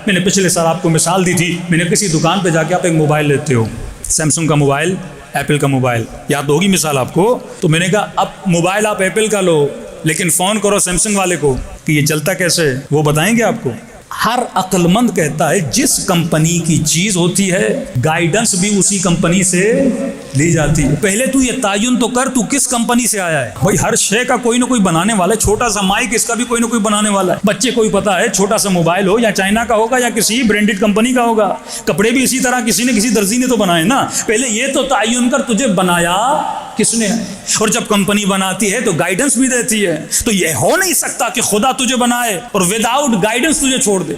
میں نے پچھلے سال آپ کو مثال دی تھی، میں نے کسی دکان پہ جا کے آپ ایک موبائل لیتے ہو، سیمسنگ کا موبائل، ایپل کا موبائل، یاد ہوگی مثال آپ کو، تو میں نے کہا اب موبائل آپ ایپل کا لو لیکن فون کرو سیمسنگ والے کو کہ یہ چلتا کیسے، وہ بتائیں گے آپ کو۔ ہر عقل مند کہتا ہے جس کمپنی کی چیز ہوتی ہے گائیڈنس بھی اسی کمپنی سے لی جاتی ہے۔ پہلے تو یہ تعین تو کر تو کس کمپنی سے آیا ہے۔ بھائی ہر شے کا کوئی نہ کوئی بنانے والا ہے، چھوٹا سا مائک اس کا بھی کوئی نہ کوئی بنانے والا ہے۔ بچے کو پتا ہے چھوٹا سا موبائل ہو یا چائنا کا ہوگا یا کسی برانڈڈ کمپنی کا ہوگا، کپڑے بھی اسی طرح کسی نہ کسی درزی نے تو بنائے نا۔ پہلے یہ تو تعین کر تجھے بنایا کس نے ہے، اور جب کمپنی بناتی ہے تو گائیڈنس بھی دیتی ہے۔ تو یہ ہو نہیں سکتا کہ خدا تجھے بنائے اور وداؤٹ گائیڈنس تجھے چھوڑ دے۔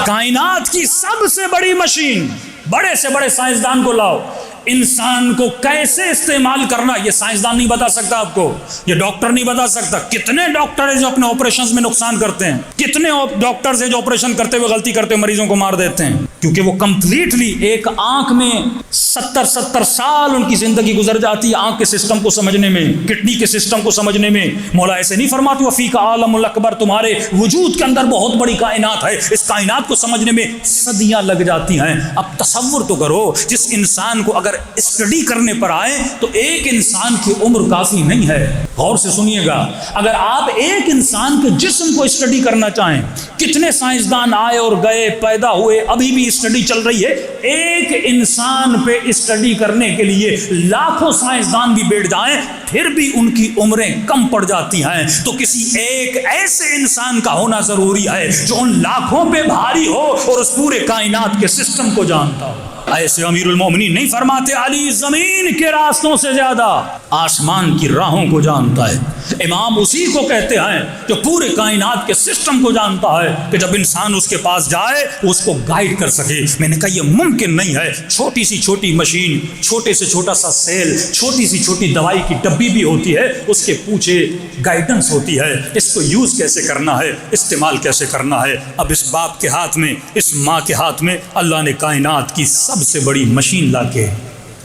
کائنات کی سب سے بڑی مشین، بڑے سے بڑے سائنسدان کو لاؤ، انسان کو کیسے استعمال کرنا یہ سائنسدان نہیں بتا سکتا آپ کو، یہ ڈاکٹر نہیں بتا سکتا۔ کتنے ڈاکٹر ہیں جو اپنے آپریشنز میں نقصان کرتے ہیں، کتنے ڈاکٹرز ہیں جو آپریشن کرتے ہوئے غلطی کرتے ہوئے مریضوں کو مار دیتے ہیں، کیونکہ وہ کمپلیٹلی ایک آنکھ میں 70 سال ان کی زندگی گزر جاتی ہے آنکھ کے سسٹم کو سمجھنے میں، کڈنی کے سسٹم کو سمجھنے میں۔ مولا ایسے نہیں فرماتی وفیک عالم الاکبر، تمہارے وجود کے اندر بہت بڑی کائنات ہے، اس کائنات کو سمجھنے میں صدیاں لگ جاتی ہیں۔ اب تصور تو کرو جس انسان کو اگر اسٹڈی کرنے پر آئے تو ایک انسان کی عمر کافی نہیں ہے۔ غور سے سنیے گا، اگر آپ ایک انسان کے جسم کو اسٹڈی کرنا چاہیں، کتنے سائنسدان آئے اور گئے، پیدا ہوئے، ابھی بھی اسٹڈی چل رہی ہے۔ ایک انسان پہ اسٹڈی کرنے کے لیے لاکھوں سائنسدان بھی بیٹھ جائیں پھر بھی ان کی عمریں کم پڑ جاتی ہیں۔ تو کسی ایک ایسے انسان کا ہونا ضروری ہے جو ان لاکھوں پہ بھاری ہو اور اس پورے کائنات کے سسٹم کو جانتا ہو۔ ایسے امیر المومنین نہیں فرماتے علی زمین کے راستوں سے زیادہ آسمان کی راہوں کو جانتا ہے۔ امام اسی کو کہتے ہیں جو پورے کائنات کے سسٹم کو جانتا ہے کہ جب انسان اس کے پاس جائے اس کو گائیڈ کر سکے۔ میں نے کہا یہ ممکن نہیں ہے، چھوٹی سی چھوٹی مشین، چھوٹے سے چھوٹا سا سیل، چھوٹی سی چھوٹی دوائی کی ڈبی بھی ہوتی ہے، اس کے پیچھے گائیڈنس ہوتی ہے، اس کو یوز کیسے کرنا ہے، استعمال کیسے کرنا ہے۔ اب اس باپ کے ہاتھ میں، اس ماں کے ہاتھ میں اللہ نے کائنات کی سب سے بڑی مشین لا کے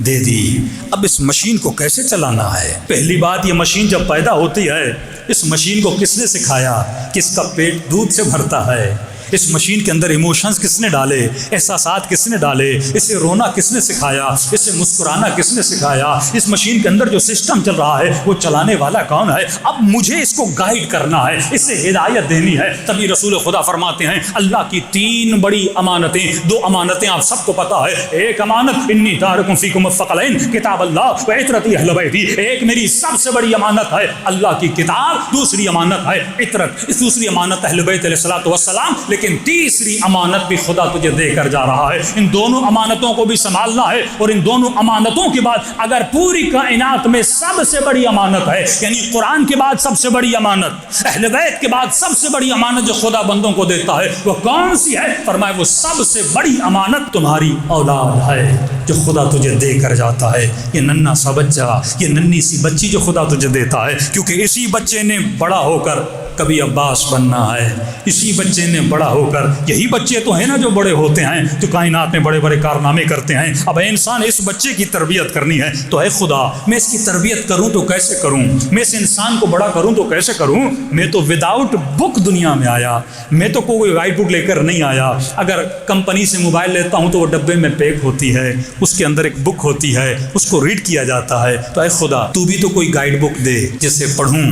دے دی۔ اب اس مشین کو کیسے چلانا ہے؟ پہلی بات، یہ مشین جب پیدا ہوتی ہے اس مشین کو کس نے سکھایا کہ اس کا پیٹ دودھ سے بھرتا ہے؟ اس مشین کے اندر ایموشنز کس نے ڈالے، احساسات کس نے ڈالے، اسے رونا کس نے سکھایا، اسے مسکرانا کس نے سکھایا، اس مشین کے اندر جو سسٹم چل رہا ہے وہ چلانے والا کون ہے؟ اب مجھے اس کو گائیڈ کرنا ہے، اسے ہدایت دینی ہے۔ تبھی رسول خدا فرماتے ہیں اللہ کی 3 بڑی امانتیں، 2 امانتیں آپ سب کو پتا ہے۔ ایک امانت انی تارکم فیکم الثقلین کتاب اللہ و عطرتی اہل بیتی، ایک میری سب سے بڑی امانت ہے اللہ کی کتاب، دوسری امانت ہے عطرت، اس دوسری امانت اہل بیت علیہ الصلوۃ والسلام، لیکن تیسری امانت بھی خدا تجھے دے کر جا رہا ہے۔ ان دونوں امانتوں کو بھی سنبھالنا ہے، اور ان دونوں امانتوں کے بعد اگر پوری کائنات میں سب سے بڑی امانت ہے، یعنی قرآن کے بعد سب سے بڑی امانت، اہل بیت کے بعد سب سے بڑی امانت جو خدا بندوں کو دیتا ہے وہ کون سی ہے؟ فرمایا وہ سب سے بڑی امانت تمہاری اولاد ہے جو خدا تجھے دے کر جاتا ہے۔ یہ ننھا سا بچہ، یہ ننھی سی بچی جو خدا تجھے دیتا ہے، کیونکہ اسی بچے نے بڑا ہو کر کبھی عباس بننا ہے، اسی بچے نے بڑا ہو کر، یہی بچے تو ہیں نا جو بڑے ہوتے ہیں جو کائنات میں بڑے بڑے کارنامے کرتے ہیں۔ اب انسان اس بچے کی تربیت کرنی ہے تو اے خدا میں اس کی تربیت کروں تو کیسے کروں، میں اس انسان کو بڑا کروں تو کیسے کروں؟ میں تو وداؤٹ بک دنیا میں آیا، میں تو کوئی گائیڈ بک لے کر نہیں آیا۔ اگر کمپنی سے موبائل لیتا ہوں تو وہ ڈبے میں پیک ہوتی ہے، اس کے اندر ایک بک ہوتی ہے، اس کو ریڈ کیا جاتا ہے۔ تو اے خدا تو بھی تو کوئی گائیڈ بک دے جسے پڑھوں،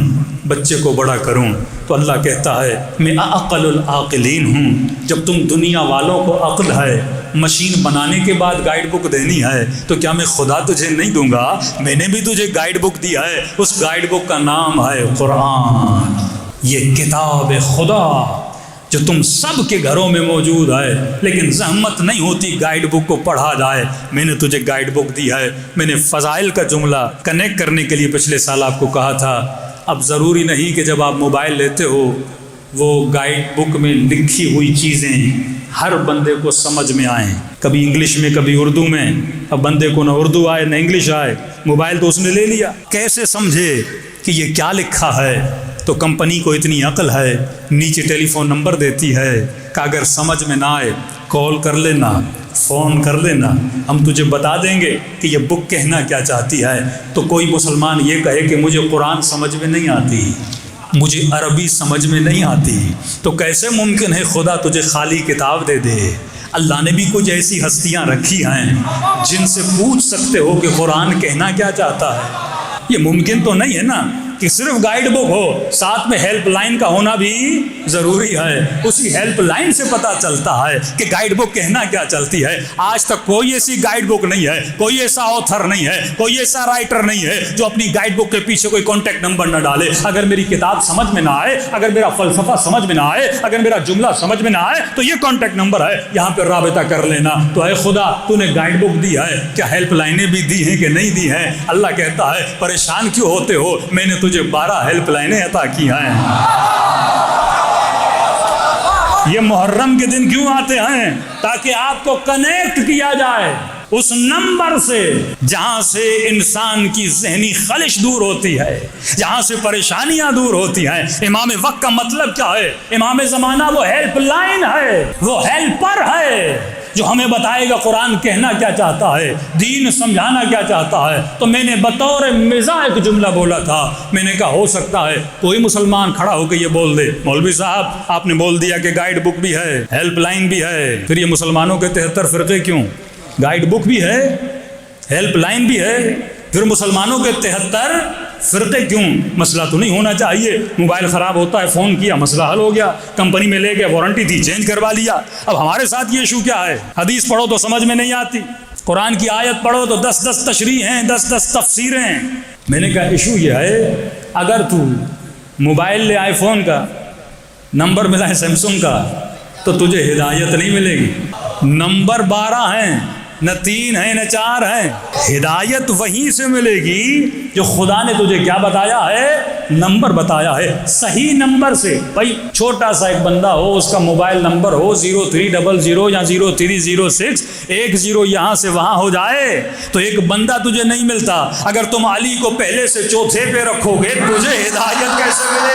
بچے کو بڑا کروں۔ تو اللہ کہتا ہے میں اعقل العاقلین ہوں۔ جب تم دنیا والوں کو عقل ہے مشین بنانے کے بعد گائیڈ بک دینی ہے تو کیا میں خدا تجھے نہیں دوں گا؟ میں نے بھی تجھے گائیڈ بک دیا ہے، اس گائیڈ بک کا نام ہے قرآن، یہ کتاب خدا جو تم سب کے گھروں میں موجود ہے، لیکن زحمت نہیں ہوتی گائیڈ بک کو پڑھا جائے۔ میں نے تجھے گائیڈ بک دی ہے۔ میں نے فضائل کا جملہ کنیکٹ کرنے کے لیے پچھلے سال آپ کو کہا تھا، اب ضروری نہیں کہ جب آپ موبائل لیتے ہو وہ گائیڈ بک میں لکھی ہوئی چیزیں ہر بندے کو سمجھ میں آئیں، کبھی انگلش میں کبھی اردو میں۔ اب بندے کو نہ اردو آئے نہ انگلش آئے، موبائل تو اس نے لے لیا، کیسے سمجھے کہ یہ کیا لکھا ہے؟ تو کمپنی کو اتنی عقل ہے، نیچے ٹیلی فون نمبر دیتی ہے کہ اگر سمجھ میں نہ آئے کال کر لینا، فون کر لینا، ہم تجھے بتا دیں گے کہ یہ بک کہنا کیا چاہتی ہے۔ تو کوئی مسلمان یہ کہے کہ مجھے قرآن سمجھ میں نہیں آتی، مجھے عربی سمجھ میں نہیں آتی، تو کیسے ممکن ہے خدا تجھے خالی کتاب دے دے؟ اللہ نے بھی کچھ ایسی ہستیاں رکھی ہیں جن سے پوچھ سکتے ہو کہ قرآن کہنا کیا چاہتا ہے۔ یہ ممکن تو نہیں ہے نا کہ صرف گائیڈ بک ہو، ساتھ میں ہیلپ لائن کا ہونا بھی ضروری ہے۔ اسی ہیلپ لائن سے پتہ چلتا ہے کہ گائیڈ بک کہنا کیا چلتی ہے۔ آج تک کوئی ایسی گائیڈ بک نہیں ہے، کوئی ایسا آتھر نہیں ہے، کوئی ایسا رائٹر نہیں ہے جو اپنی گائیڈ بک کے پیچھے کوئی کانٹیکٹ نمبر نہ ڈالے۔ اگر میری کتاب سمجھ میں نہ آئے، اگر میرا فلسفہ سمجھ میں نہ آئے، اگر میرا جملہ سمجھ میں نہ آئے تو یہ کانٹیکٹ نمبر ہے، یہاں پہ رابطہ کر لینا۔ تو اے خدا تو نے گائیڈ بک دی ہے، کیا ہیلپ لائنیں بھی دی ہیں کہ نہیں دی ہیں؟ اللہ کہتا ہے پریشان کیوں ہوتے ہو، میں نے تجھے 12 ہیلپ لائنیں عطا کی ہیں۔ یہ محرم کے دن کیوں آتے ہیں؟ تاکہ آپ کو کنیکٹ کیا جائے اس نمبر سے جہاں سے انسان کی ذہنی خلش دور ہوتی ہے، جہاں سے پریشانیاں دور ہوتی ہیں۔ امام وقت کا مطلب کیا ہے؟ امام زمانہ وہ ہیلپ لائن ہے، وہ ہیلپر ہے جو ہمیں بتائے گا قرآن کہنا کیا چاہتا ہے، دین سمجھانا کیا چاہتا ہے۔ تو میں نے بطور مزاح ایک جملہ بولا تھا، میں نے کہا ہو سکتا ہے کوئی مسلمان کھڑا ہو کے یہ بول دے، مولوی صاحب آپ نے بول دیا کہ گائیڈ بک بھی ہے، ہیلپ لائن بھی ہے، پھر یہ مسلمانوں کے 73 فرقے کیوں؟ گائیڈ بک بھی ہے، ہیلپ لائن بھی ہے، پھر مسلمانوں کے 73 فرقے کیوں؟ مسئلہ تو نہیں ہونا چاہیے، موبائل خراب ہوتا ہے فون کیا مسئلہ حل ہو گیا، کمپنی میں لے گیا وارنٹی تھی چینج کروا لیا۔ اب ہمارے ساتھ یہ ایشو کیا ہے؟ حدیث پڑھو تو سمجھ میں نہیں آتی، قرآن کی آیت پڑھو تو 10 تشریح ہیں، 10 تفسیریں ہیں۔ میں نے کہا ایشو یہ ہے اگر تو موبائل لے آئی فون کا، نمبر ملا ہے سیمسنگ کا، تو تجھے ہدایت نہیں ملے گی۔ نمبر 12 ہیں، نہ 3 ہیں نہ 4 ہیں، ہدایت وہیں سے ملے گی جو خدا نے تجھے کیا بتایا ہے؟ نمبر بتایا ہے، صحیح نمبر سے۔ بھائی چھوٹا سا ایک بندہ ہو، اس کا موبائل نمبر ہو 0300 یا 0306، 10 یہاں سے وہاں ہو جائے تو ایک بندہ تجھے نہیں ملتا۔ اگر تم علی کو پہلے سے چوتھے پہ رکھو گے تجھے ہدایت کیسے ملے